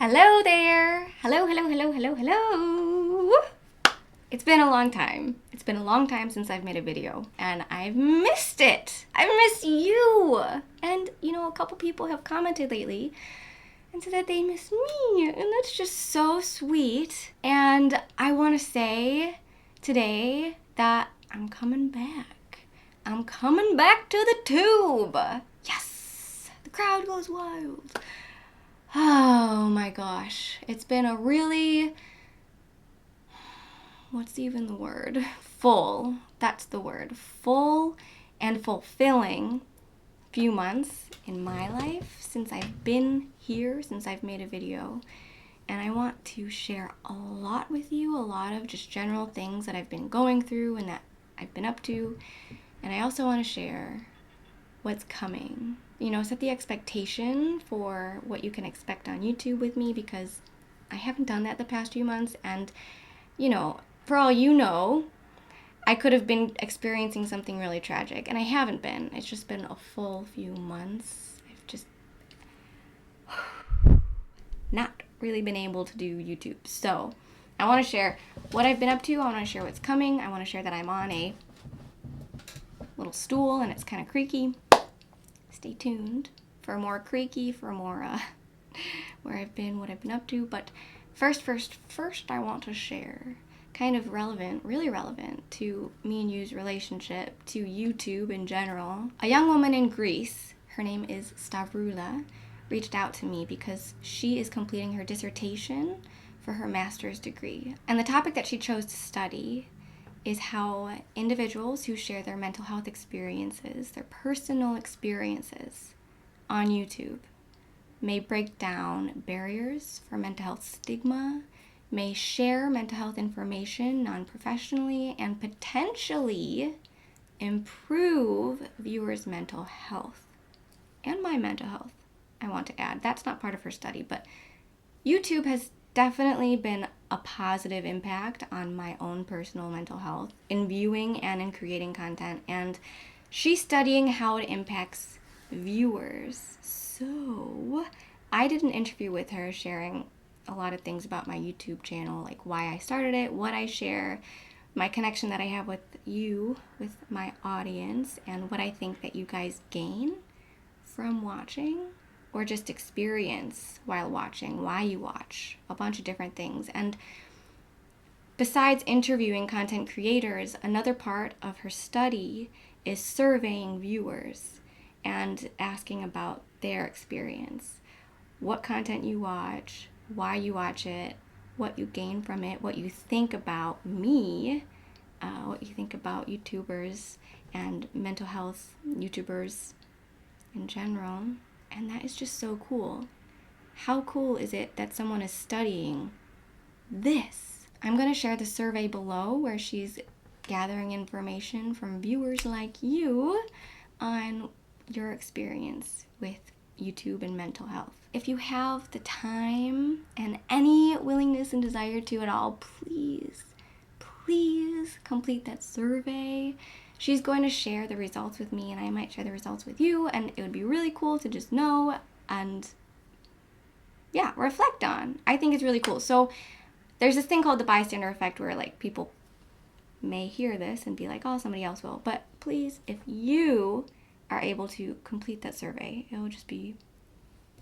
Hello there! Hello! It's been a long time. It's been a long time since I've made a video, and I've missed it! I've missed you! And, a couple people have commented lately and said that they miss me, and that's just so sweet. And I want to say today that I'm coming back. I'm coming back to the tube! Yes! The crowd goes wild. Oh my gosh. It's been a really, what's even the word? Full. That's the word. Full and fulfilling few months in my life since I've been here, since I've made a video. And I want to share a lot with you, a lot of just general things that I've been going through and that I've been up to. And I also want to share what's coming. Set the expectation for what you can expect on YouTube with me, because I haven't done that the past few months, and for all you know, I could have been experiencing something really tragic, and I haven't been. It's just been a full few months. I've just not really been able to do YouTube. So I want to share what I've been up to. I want to share what's coming. I want to share that I'm on a little stool and it's kind of creaky. Stay tuned for more creaky, for more where I've been, what I've been up to. But first, I want to share kind of really relevant to me and you's relationship, to YouTube in general. A young woman in Greece, her name is Stavroula, reached out to me because she is completing her dissertation for her master's degree. And the topic that she chose to study is how individuals who share their mental health experiences, their personal experiences on YouTube, may break down barriers for mental health stigma, may share mental health information non-professionally, and potentially improve viewers' mental health and my mental health. I want to add, that's not part of her study, but YouTube has definitely been a positive impact on my own personal mental health in viewing and in creating content, and she's studying how it impacts viewers. So I did an interview with her sharing a lot of things about my YouTube channel, like why I started it, what I share, my connection that I have with you, with my audience, and what I think that you guys gain from watching or just experience while watching, why you watch, a bunch of different things. And besides interviewing content creators, another part of her study is surveying viewers and asking about their experience. What content you watch, why you watch it, what you gain from it, what you think about me, what you think about YouTubers and mental health YouTubers in general. And that is just so cool. How cool is it that someone is studying this? I'm going to share the survey below where she's gathering information from viewers like you on your experience with YouTube and mental health. If you have the time and any willingness and desire to at all, please complete that survey. She's going to share the results with me, and I might share the results with you, and it would be really cool to just know and reflect on. I think it's really cool. So there's this thing called the bystander effect where people may hear this and be like, oh, somebody else will. But please, if you are able to complete that survey, it will just be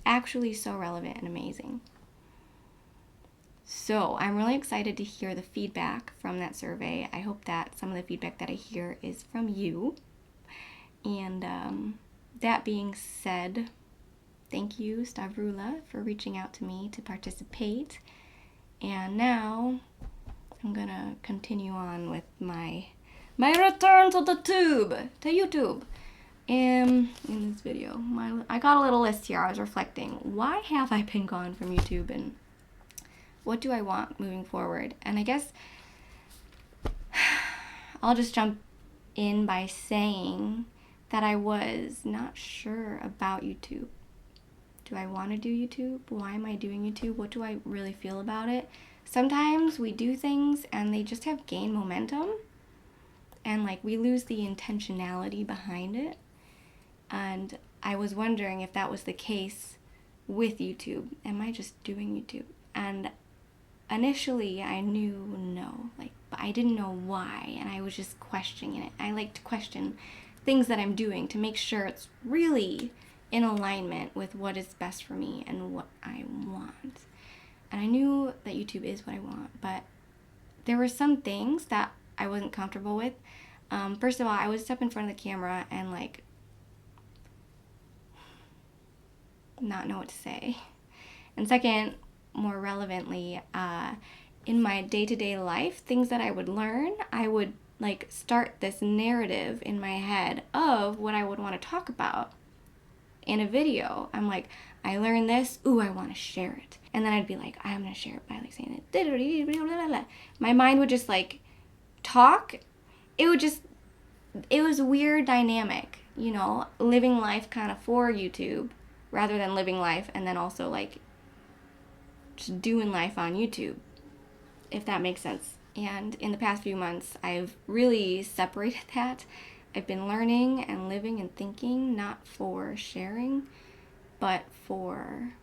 actually so relevant and amazing. So I'm really excited to hear the feedback from that survey. I hope that some of the feedback that I hear is from you. And that being said, thank you, Stavroula, for reaching out to me to participate. And now I'm gonna continue on with my return to the tube, to YouTube. In this video, I got a little list here. I was reflecting, why have I been gone from YouTube, and what do I want moving forward? And I guess I'll just jump in by saying that I was not sure about YouTube. Do I want to do YouTube? Why am I doing YouTube? What do I really feel about it? Sometimes we do things and they just have gained momentum, and we lose the intentionality behind it. And I was wondering if that was the case with YouTube? Am I just doing YouTube? And initially I knew no, but I didn't know why, and I was just questioning it. I like to question things that I'm doing to make sure it's really in alignment with what is best for me and what I want. And I knew that YouTube is what I want, but there were some things that I wasn't comfortable with. First of all, I would step in front of the camera and not know what to say. And second, more relevantly, in my day-to-day life, things that I would learn, I would start this narrative in my head of what I would want to talk about in a video. I'm like, I learned this, ooh, I want to share it. And then I'd be like, I'm going to share it by saying it. My mind would just talk. It was a weird dynamic, living life kind of for YouTube rather than living life and then also just doing life on YouTube, if that makes sense. And in the past few months, I've really separated that. I've been learning and living and thinking, not for sharing, but for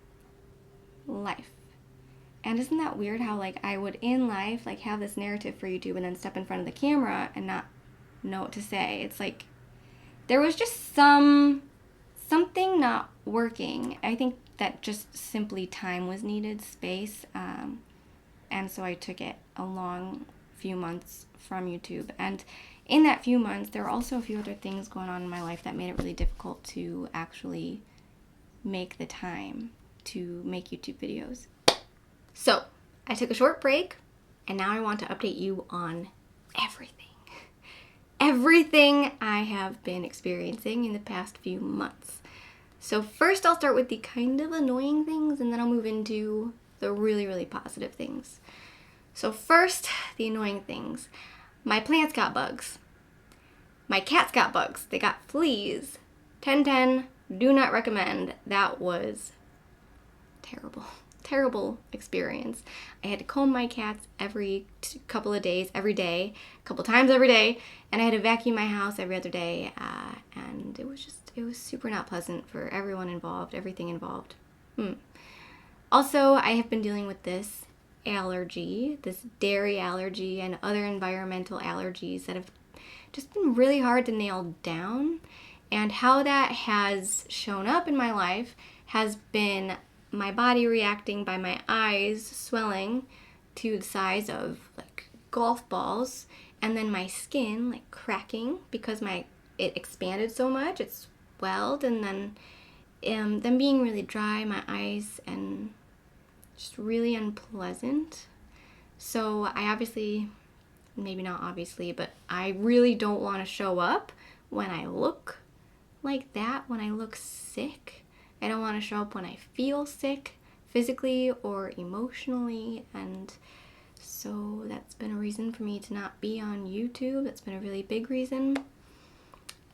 life. And isn't that weird how I would in life have this narrative for YouTube and then step in front of the camera and not know what to say? It's there was just something not working. I think that just simply time was needed, space, and so I took it a long few months from YouTube. And in that few months, there were also a few other things going on in my life that made it really difficult to actually make the time to make YouTube videos. So I took a short break, and now I want to update you on everything I have been experiencing in the past few months. So first I'll start with the kind of annoying things, and then I'll move into the really, really positive things. So first, the annoying things. My plants got bugs. My cats got bugs. They got fleas. 10/10, do not recommend. That was terrible experience. I had to comb my cats every couple of days, every day, a couple times every day, and I had to vacuum my house every other day, and it was super not pleasant for everyone involved, everything involved. Also, I have been dealing with this allergy, this dairy allergy, and other environmental allergies that have just been really hard to nail down. And how that has shown up in my life has been my body reacting by my eyes swelling to the size of golf balls, and then my skin cracking because it expanded so much, it swelled, and then them being really dry, my eyes, and just really unpleasant. So I obviously, maybe not obviously, but I really don't want to show up when I look like that, when I look sick. I don't want to show up when I feel sick, physically or emotionally, and so that's been a reason for me to not be on YouTube. That's been a really big reason.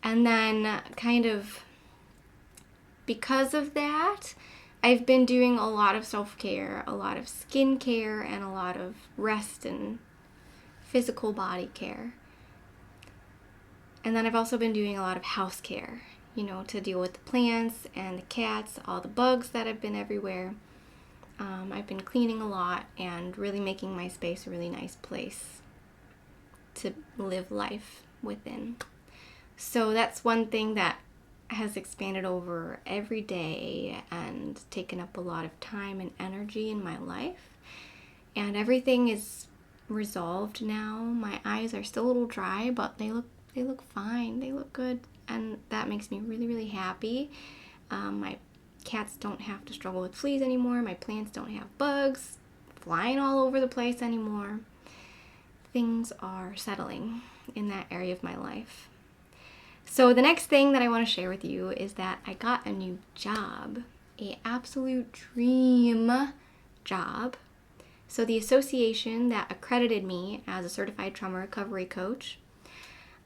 And then kind of because of that, I've been doing a lot of self-care, a lot of skincare, and a lot of rest and physical body care. And then I've also been doing a lot of house care, to deal with the plants and the cats, all the bugs that have been everywhere. I've been cleaning a lot and really making my space a really nice place to live life within. So that's one thing that has expanded over every day and taken up a lot of time and energy in my life. And everything is resolved now. My eyes are still a little dry, but they look fine. They look good, and that makes me really, really happy. My cats don't have to struggle with fleas anymore. My plants don't have bugs flying all over the place anymore. Things are settling in that area of my life. So the next thing that I want to share with you is that I got a new job, an absolute dream job. So the association that accredited me as a certified trauma recovery coach,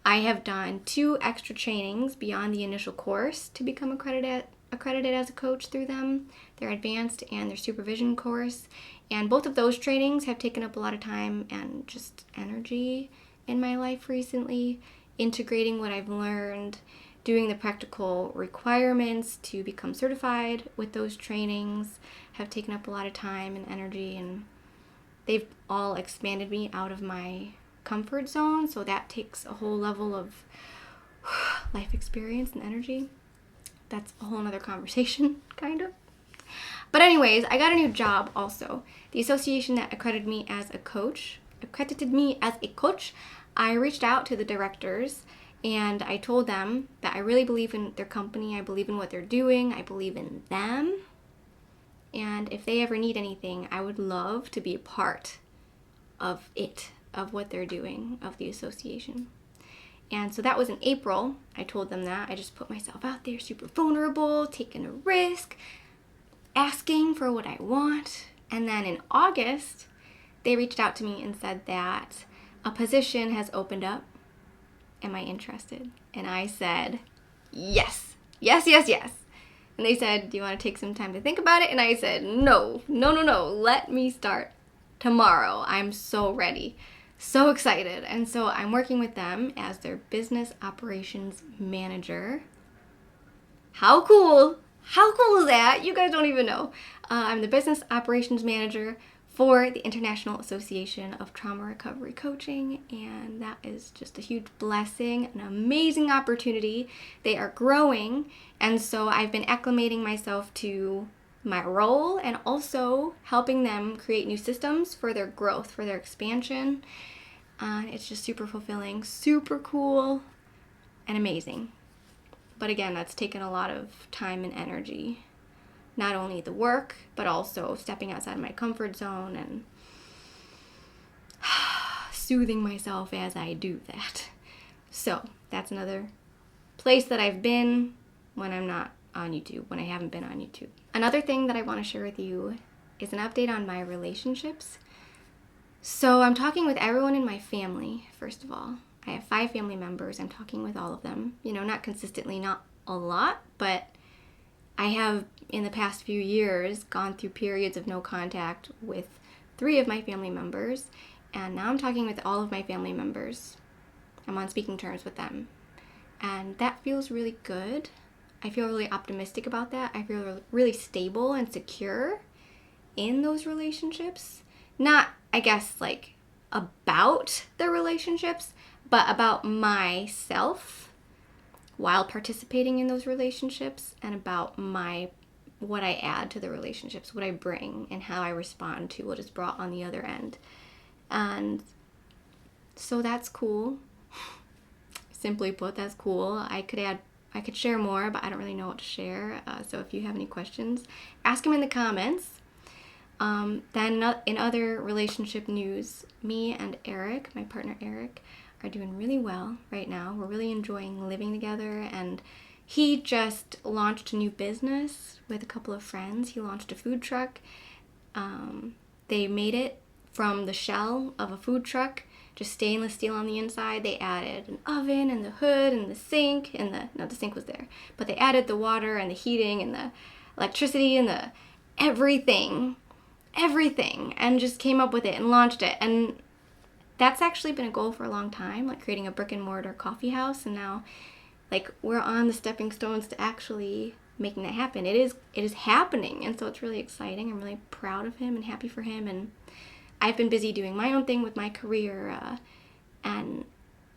I have done 2 extra trainings beyond the initial course to become accredited as a coach through them, their advanced and their supervision course. And both of those trainings have taken up a lot of time and just energy in my life recently, integrating what I've learned, doing the practical requirements to become certified with those trainings have taken up a lot of time and energy, and they've all expanded me out of my comfort zone, so that takes a whole level of life experience and energy. That's a whole nother conversation, kind of. But anyways, I got a new job also. The association that accredited me as a coach, I reached out to the directors and I told them that I really believe in their company, I believe in what they're doing, I believe in them. And if they ever need anything, I would love to be a part of it, of what they're doing, of the association. And so that was in April. I told them that. I just put myself out there, super vulnerable, taking a risk, asking for what I want. And then in August, they reached out to me and said that a position has opened up. Am I interested? And I said, yes. Yes, yes, yes. And they said, do you want to take some time to think about it? And I said, no. Let me start tomorrow. I'm so ready. So excited. And so I'm working with them as their business operations manager. How cool? How cool is that? You guys don't even know. I'm the business operations manager for the International Association of Trauma Recovery Coaching, and that is just a huge blessing, an amazing opportunity. They are growing, and so I've been acclimating myself to my role and also helping them create new systems for their growth, for their expansion. It's just super fulfilling, super cool, and amazing. But again, that's taken a lot of time and energy. Not only the work, but also stepping outside of my comfort zone and soothing myself as I do that. So that's another place that I've been when I'm not on YouTube, when I haven't been on YouTube. Another thing that I want to share with you is an update on my relationships. So I'm talking with everyone in my family, first of all. I have 5 family members. I'm talking with all of them. Not consistently, not a lot, but I have, in the past few years, gone through periods of no contact with 3 of my family members, and now I'm talking with all of my family members. I'm on speaking terms with them, and that feels really good. I feel really optimistic about that. I feel really stable and secure in those relationships. Not, I guess, like, about the relationships, but about myself while participating in those relationships, and about what I add to the relationships, what I bring, and how I respond to what is brought on the other end. And so that's cool. Simply put, that's cool. I could share more, but I don't really know what to share. So if you have any questions, ask them in the comments. Then in other relationship news, me and Eric, my partner Eric, are doing really well right now. We're really enjoying living together, and he just launched a new business with a couple of friends. He launched a food truck. They made it from the shell of a food truck, just stainless steel on the inside. They added an oven and the hood and the sink, and the sink was there, but they added the water and the heating and the electricity and the everything, and just came up with it and launched it. And that's actually been a goal for a long time, like creating a brick and mortar coffee house, and now we're on the stepping stones to actually making that happen. It is happening, and so it's really exciting. I'm really proud of him and happy for him, and I've been busy doing my own thing with my career, and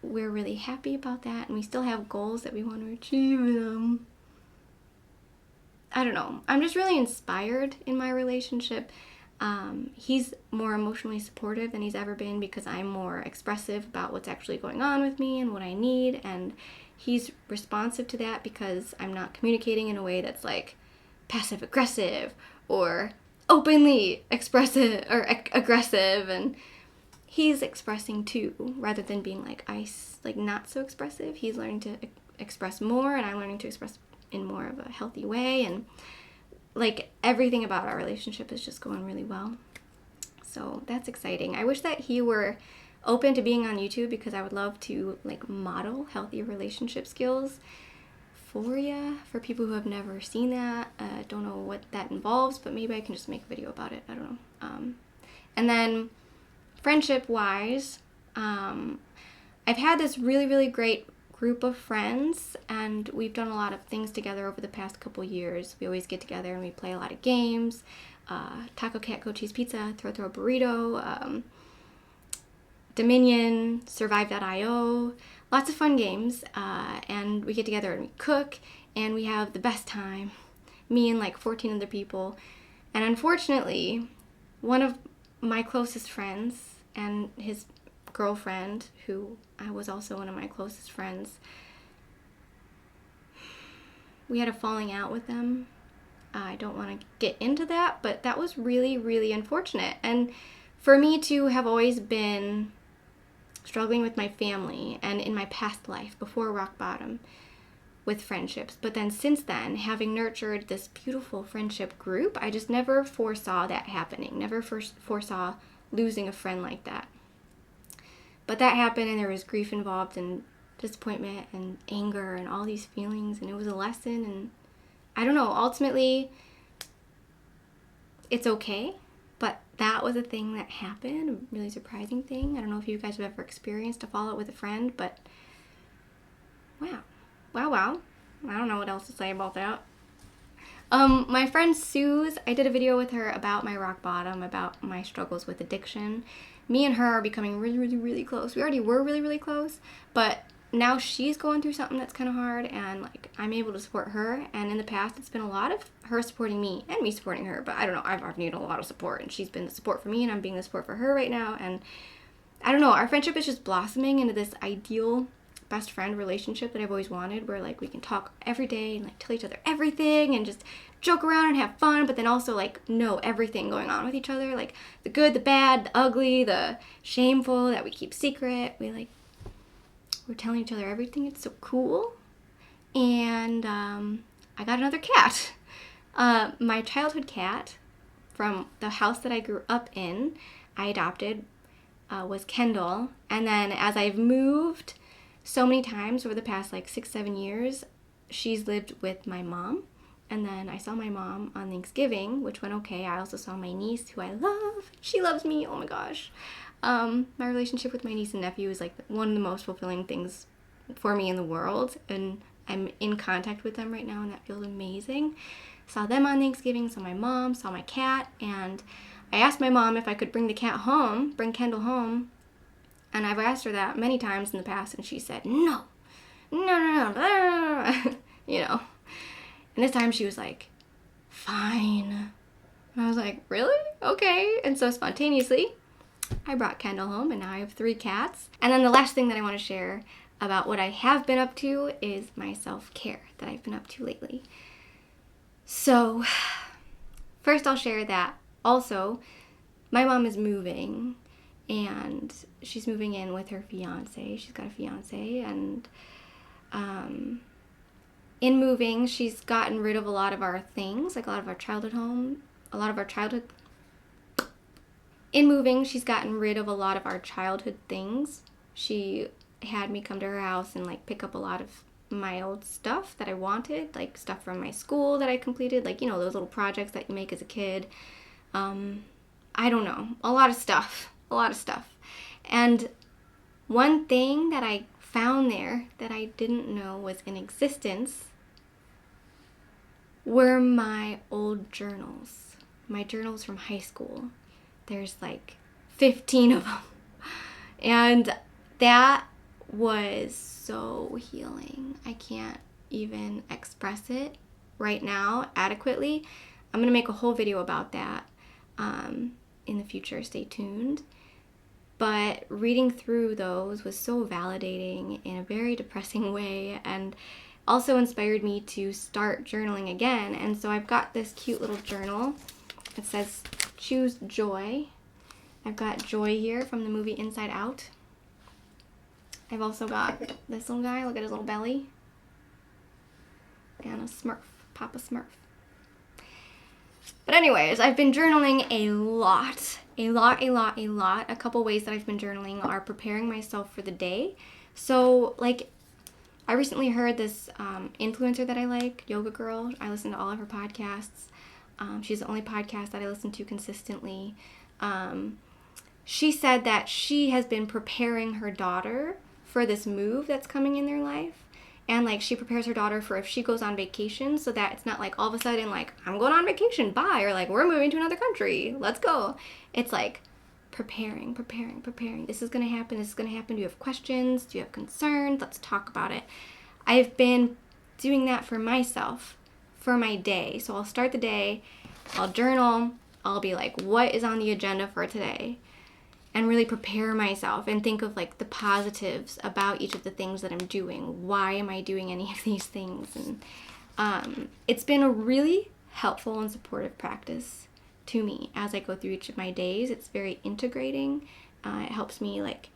we're really happy about that, and we still have goals that we want to achieve. I don't know. I'm just really inspired in my relationship. He's more emotionally supportive than he's ever been because I'm more expressive about what's actually going on with me and what I need, and he's responsive to that because I'm not communicating in a way that's like passive aggressive or openly expressive or aggressive, and he's expressing too rather than being like not so expressive. He's learning to express more, and I'm learning to express in more of a healthy way, and everything about our relationship is just going really well. So that's exciting. I wish that he were open to being on YouTube because I would love to model healthy relationship skills for people who have never seen that. Don't know what that involves, but maybe I can just make a video about it. I don't know. And then friendship wise, I've had this really, really great group of friends, and we've done a lot of things together over the past couple years. We always get together and we play a lot of games. Taco Cat Goat Cheese Pizza, Throw Burrito, Dominion, Survive.io, lots of fun games, and we get together and we cook, and we have the best time, me and like 14 other people. And unfortunately, one of my closest friends and his girlfriend, who I was also one of my closest friends, we had a falling out with them. I don't want to get into that, but that was really, really unfortunate. And for me to have always been struggling with my family and in my past life before rock bottom with friendships, but then since then, having nurtured this beautiful friendship group, I just never foresaw that happening, never foresaw losing a friend like that. But that happened, and there was grief involved and disappointment and anger and all these feelings, and it was a lesson, and I don't know, ultimately, it's okay, but that was a thing that happened, a really surprising thing. I don't know if you guys have ever experienced a fallout with a friend, but wow. I don't know what else to say about that. My friend Suze, I did a video with her about my rock bottom, about my struggles with addiction. Me and her are becoming really, really, really close. We already were really, really close, but now she's going through something that's kind of hard, and like I'm able to support her. And in the past, it's been a lot of her supporting me and me supporting her. But I don't know, I've needed a lot of support, and she's been the support for me, and I'm being the support for her right now. And I don't know, our friendship is just blossoming into this ideal best friend relationship that I've always wanted, where like we can talk every day and like tell each other everything and just joke around and have fun, but then also like know everything going on with each other, like the good, the bad, the ugly, the shameful that we keep secret. We're telling each other everything. It's so cool. And I got another cat. My childhood cat from the house that I grew up in, I adopted, was Kendall. And then as I've moved so many times over the past like 6-7 years, she's lived with my mom. And then I saw my mom on Thanksgiving, which went okay. I also saw my niece, who I love. She loves me. Oh my gosh. My relationship with my niece and nephew is like one of the most fulfilling things for me in the world. And I'm in contact with them right now, and that feels amazing. Saw them on Thanksgiving, saw my mom, saw my cat. And I asked my mom if I could bring the cat home, bring Kendall home. And I've asked her that many times in the past, and she said, no. You know. And this time she was like, fine. And I was like, really? Okay. And so spontaneously, I brought Kendall home, and now I have 3 cats. And then the last thing that I want to share about what I have been up to is my self-care that I've been up to lately. So first I'll share that also my mom is moving, and she's moving in with her fiance. She's got a fiance, and in moving, she's gotten rid of a lot of our things, like a lot of our childhood home, In moving, she's gotten rid of a lot of our childhood things. She had me come to her house and like pick up a lot of my old stuff that I wanted, like stuff from my school that I completed, like, you know, those little projects that you make as a kid. I don't know, a lot of stuff. And one thing that I found there that I didn't know was in existence were my old journals. My journals from high school. There's like 15 of them. And that was so healing. I can't even express it right now adequately. I'm going to make a whole video about that in the future. Stay tuned. But reading through those was so validating in a very depressing way, and also inspired me to start journaling again. And so I've got this cute little journal. It says, choose joy. I've got Joy here from the movie Inside Out. I've also got this little guy. Look at his little belly. And a Smurf. Papa Smurf. But anyways, I've been journaling a lot. A couple ways that I've been journaling are preparing myself for the day. So, like, I recently heard this influencer that I like, Yoga Girl. I listen to all of her podcasts. She's the only podcast that I listen to consistently. She said that she has been preparing her daughter for this move that's coming in their life. And like she prepares her daughter for if she goes on vacation, so that it's not like all of a sudden like I'm going on vacation, bye, or like we're moving to another country, let's go. It's like preparing. This is going to happen. Do you have questions? Do you have concerns? Let's talk about it. I've been doing that for myself for my day. So I'll start the day, I'll journal, I'll be like, what is on the agenda for today? And really prepare myself and think of like the positives about each of the things that I'm doing. Why am I doing any of these things? And it's been a really helpful and supportive practice to me as I go through each of my days. It's very integrating. It helps me like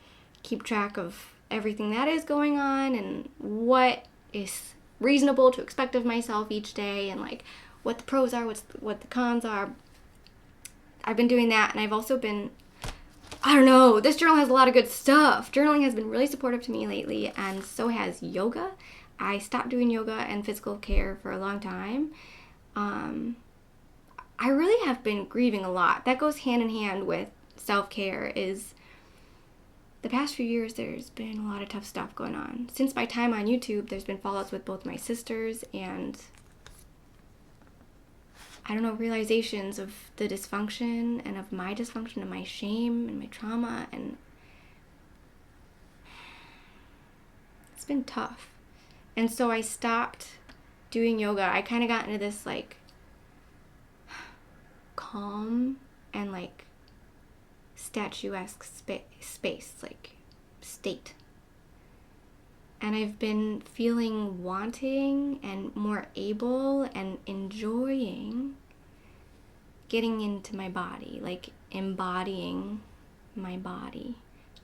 keep track of everything that is going on and what is reasonable to expect of myself each day, and like what the pros are, what the cons are. I've been doing that, and I've also been, I don't know, this journal has a lot of good stuff. Journaling has been really supportive to me lately, and so has yoga. I stopped doing yoga and physical care for a long time. I really have been grieving a lot. That goes hand in hand with self-care. Is the past few years there's been a lot of tough stuff going on. Since my time on YouTube, there's been fallouts with both my sisters and realizations of the dysfunction and of my dysfunction and my shame and my trauma, and it's been tough. And so I stopped doing yoga. I kind of got into this like calm and like statuesque space, like state. And I've been feeling wanting and more able and enjoying getting into my body, like embodying my body,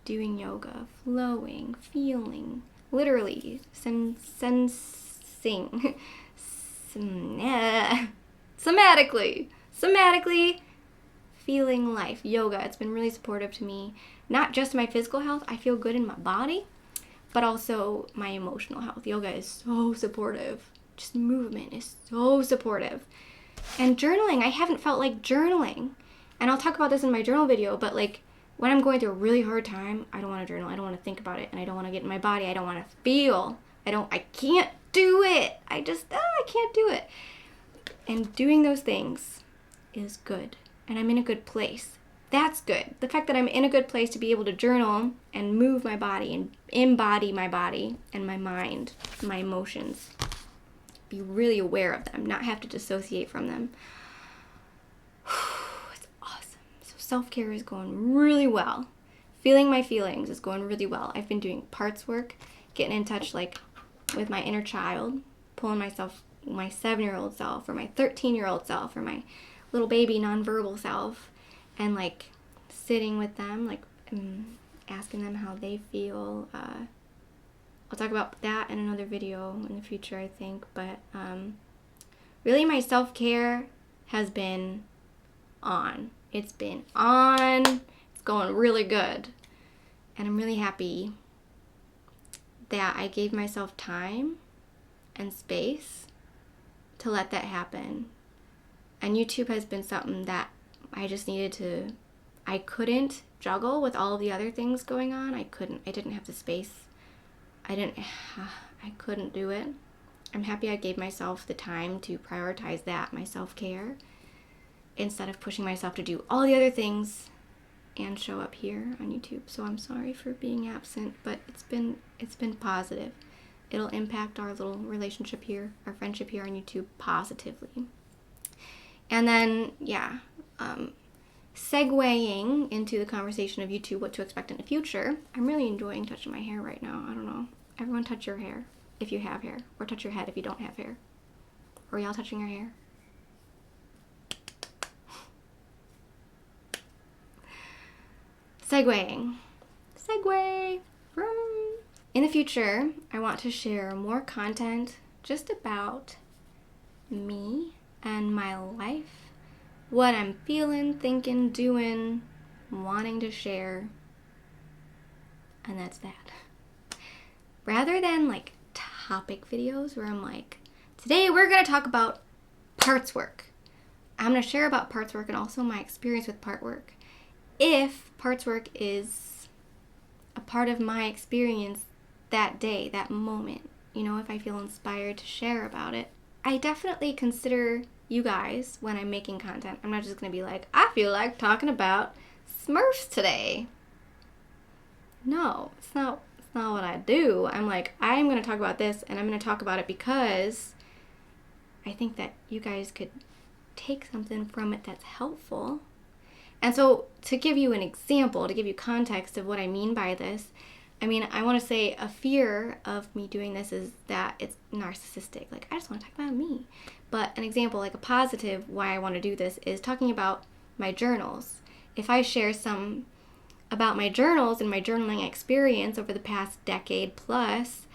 doing yoga, flowing, feeling, literally sensing, somatically feeling life. Yoga, it's been really supportive to me, not just my physical health. I feel good in my body, but also my emotional health. Yoga is so supportive. Just movement is so supportive. And journaling, I haven't felt like journaling. And I'll talk about this in my journal video, but like when I'm going through a really hard time, I don't want to journal. I don't want to think about it, and I don't want to get in my body. I don't want to feel. I can't do it. I can't do it. And doing those things is good. And I'm in a good place. That's good. The fact that I'm in a good place to be able to journal and move my body and embody my body and my mind, my emotions, be really aware of them, not have to dissociate from them. It's awesome. So self-care is going really well. Feeling my feelings is going really well. I've been doing parts work, getting in touch like with my inner child, pulling myself, my 7-year-old self or my 13-year-old self or my little baby nonverbal self, and like sitting with them, like asking them how they feel. I'll talk about that in another video in the future, I think. But really my self-care has been on. It's been on. It's going really good. And I'm really happy that I gave myself time and space to let that happen. And YouTube has been something that I just needed to, I couldn't juggle with all of the other things going on. I didn't have the space. I couldn't do it. I'm happy I gave myself the time to prioritize that, my self-care, instead of pushing myself to do all the other things and show up here on YouTube. So I'm sorry for being absent, but it's been positive. It'll impact our little relationship here, our friendship here on YouTube positively. And then, segueing into the conversation of YouTube, what to expect in the future, I'm really enjoying touching my hair right now. I don't know. Everyone touch your hair if you have hair, or touch your head if you don't have hair. Are y'all touching your hair? Segue from... In the future, I want to share more content just about me and my life, what I'm feeling, thinking, doing, wanting to share, and that's that. Rather than like topic videos where I'm like, today we're going to talk about parts work. I'm going to share about parts work and also my experience with part work. If parts work is a part of my experience that day, that moment, you know, if I feel inspired to share about it. I definitely consider you guys when I'm making content. I'm not just going to be like, I feel like talking about Smurfs today. No, it's not what I do. I'm like, I'm going to talk about this, and I'm going to talk about it because I think that you guys could take something from it that's helpful. And so to give you an example, to give you context of what I mean by this, I mean, I want to say a fear of me doing this is that it's narcissistic. Like, I just want to talk about me. But an example, like a positive why I want to do this is talking about my journals. If I share some about my journals and my journaling experience over the past decade plus,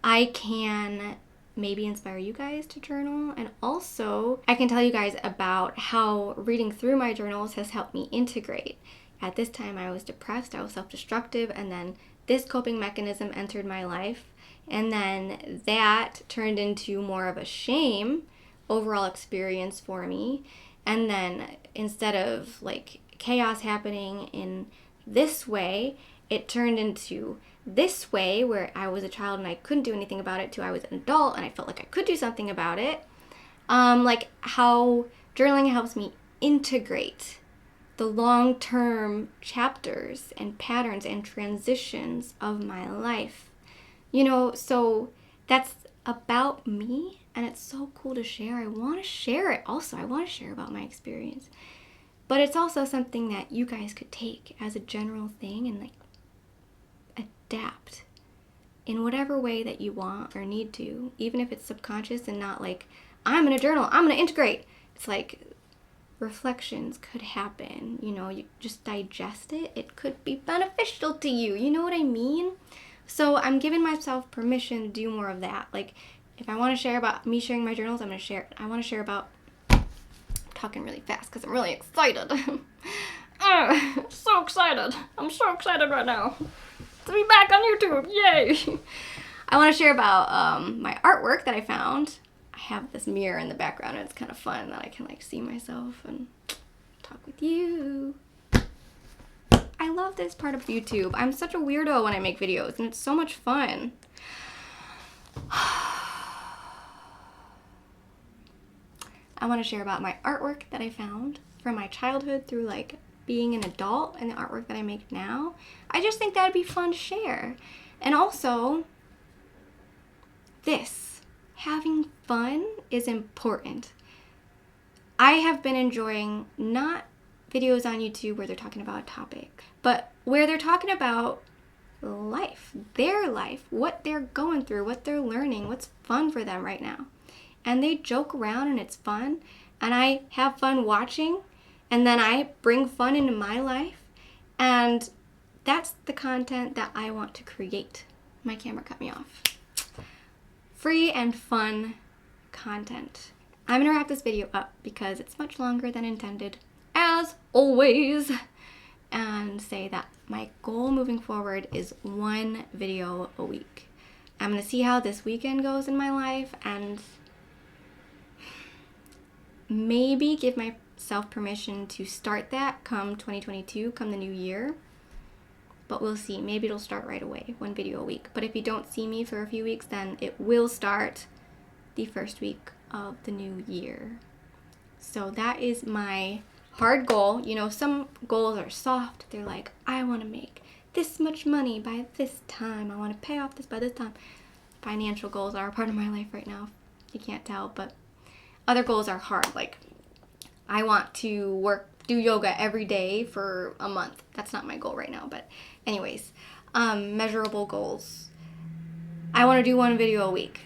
I can maybe inspire you guys to journal. And also, I can tell you guys about how reading through my journals has helped me integrate. At this time, I was depressed, I was self-destructive, and then this coping mechanism entered my life. And then that turned into more of a shame overall experience for me. And then instead of like chaos happening in this way, it turned into this way where I was a child and I couldn't do anything about it, to I was an adult and I felt like I could do something about it. Like how journaling helps me integrate the long-term chapters and patterns and transitions of my life. You know, so that's about me, and it's so cool to share. I want to share it also. I want to share about my experience. But it's also something that you guys could take as a general thing and like adapt in whatever way that you want or need to, even if it's subconscious and not like, I'm going to journal, I'm going to integrate. It's like reflections could happen, you know, you just digest it. It could be beneficial to you. You know what I mean? So I'm giving myself permission to do more of that. Like if I want to share about me sharing my journals, I'm going to share it. I want to share about, I'm talking really fast because I'm really excited. So excited. I'm so excited right now to be back on YouTube. Yay. I want to share about my artwork that I found. I have this mirror in the background and it's kind of fun that I can like see myself and talk with you. I love this part of YouTube. I'm such a weirdo when I make videos and it's so much fun. I want to share about my artwork that I found from my childhood through like being an adult and the artwork that I make now. I just think that'd be fun to share. And also, having fun is important. I have been enjoying not videos on YouTube where they're talking about a topic, but where they're talking about life, their life, what they're going through, what they're learning, what's fun for them right now. And they joke around and it's fun, and I have fun watching, and then I bring fun into my life, and that's the content that I want to create. My camera cut me off. Free and fun content. I'm gonna wrap this video up because it's much longer than intended, as always, and say that my goal moving forward is 1 video a week. I'm gonna see how this weekend goes in my life and maybe give myself permission to start that come 2022, come the new year. But we'll see. Maybe it'll start right away, 1 video a week. But if you don't see me for a few weeks, then it will start the first week of the new year. So that is my hard goal. You know, some goals are soft. They're like, I want to make this much money by this time. I want to pay off this by this time. Financial goals are a part of my life right now. You can't tell, but other goals are hard. Like, I want to do yoga every day for a month. That's not my goal right now, but anyways, measurable goals. I want to do 1 video a week.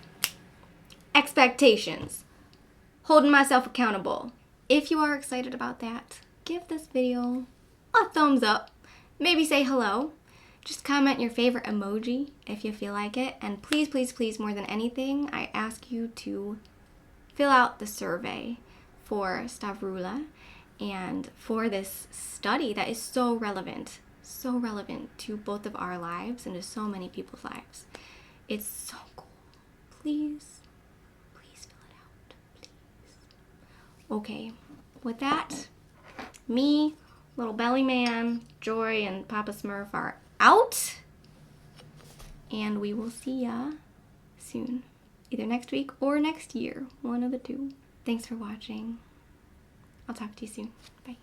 Expectations. Holding myself accountable. If you are excited about that, give this video a thumbs up. Maybe say hello. Just comment your favorite emoji if you feel like it. And please, please, please, more than anything, I ask you to fill out the survey for Stavrula and for this study that is so relevant to both of our lives and to so many people's lives. It's so cool. Please fill it out, please. Okay, with that, me, little belly man, Joy, and Papa Smurf are out. and we will see ya soon. Either next week or next year. One of the two. Thanks for watching. I'll talk to you soon. Bye.